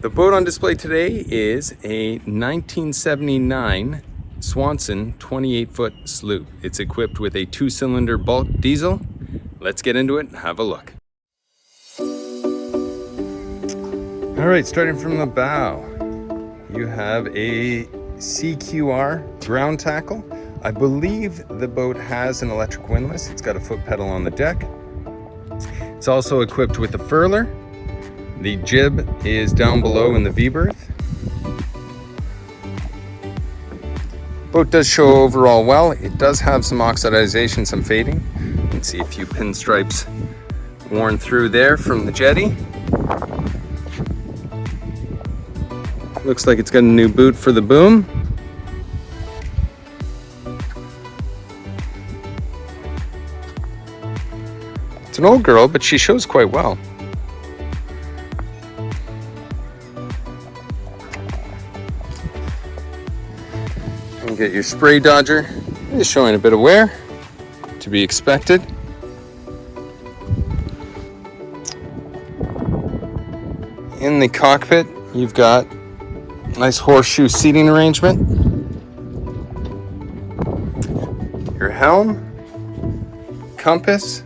The boat on display today is a 1979 Swanson 28-foot sloop. It's equipped with a 2-cylinder bulk diesel. Let's get into it and have a look. All right, starting from the bow, you have a CQR ground tackle. I believe the boat has an electric windlass. It's got a foot pedal on the deck. It's also equipped with a furler. The jib is down below in the V-berth. Boat does show overall well. It does have some oxidization, some fading. You can see a few pinstripes worn through there from the jetty. Looks like it's got a new boot for the boom. It's an old girl, but she shows quite well. You get your spray dodger. It's showing a bit of wear, to be expected. In the cockpit, you've got a nice horseshoe seating arrangement. Your helm, compass,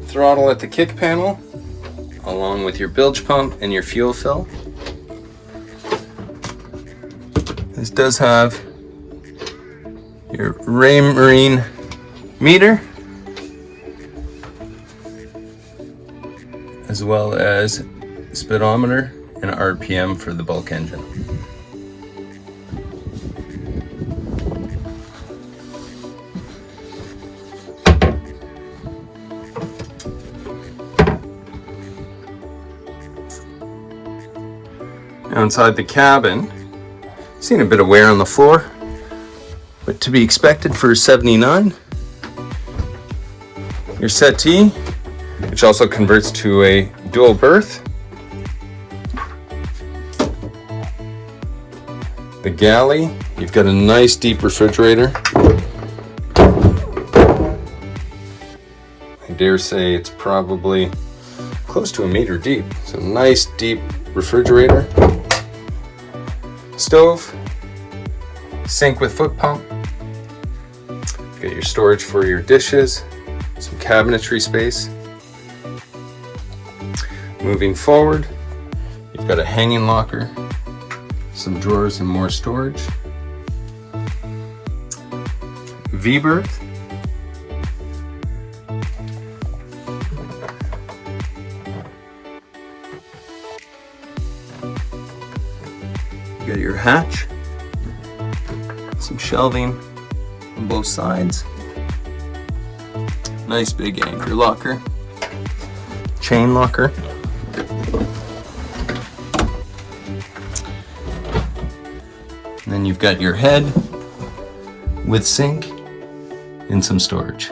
throttle at the kick panel, along with your bilge pump and your fuel fill. This does have your Ray Marine meter, as well as speedometer and RPM for the bulk engine. Now inside the cabin, seen a bit of wear on the floor, but to be expected for 79. Your settee, which also converts to a dual berth. The galley, you've got a nice deep refrigerator. I dare say it's probably close to 1 meter deep. So nice deep refrigerator. Stove, sink with foot pump. Got your storage for your dishes, some cabinetry space. Moving forward, you've got a hanging locker, some drawers and more storage. V-berth. You got your hatch, some shelving on both sides. Nice big anchor locker, chain locker. And then you've got your head with sink and some storage.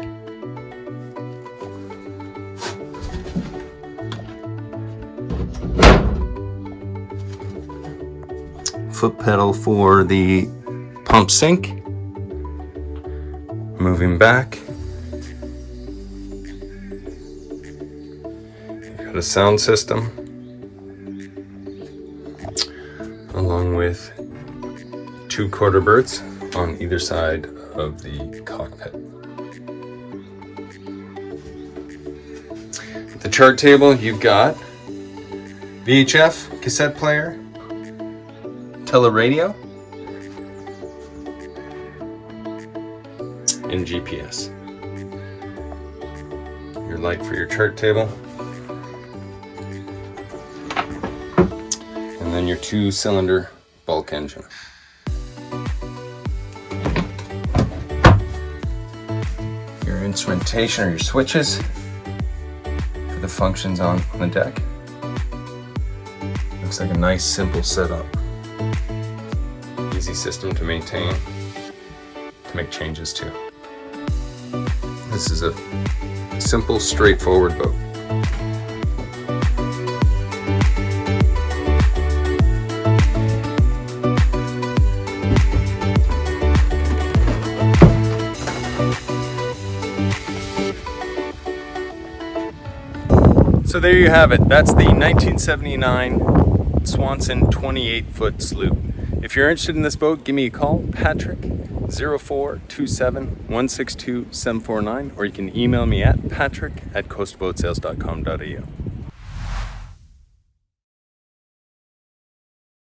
Foot pedal for the pump sink. Moving back, you've got a sound system along with 2 quarter berths on either side of the cockpit. At the chart table, you've got VHF cassette player, teleradio, and GPS. Your light for your chart table. And then your 2-cylinder bulk engine. Your instrumentation or your switches for the functions on the deck. Looks like a nice simple setup. Easy system to maintain, to make changes to. This is a simple, straightforward boat. So there you have it. That's the 1979 Swanson 28-foot sloop. If you're interested in this boat, give me a call, Patrick, 0427-162-749, or you can email me at patrick@coastboatsales.com.au.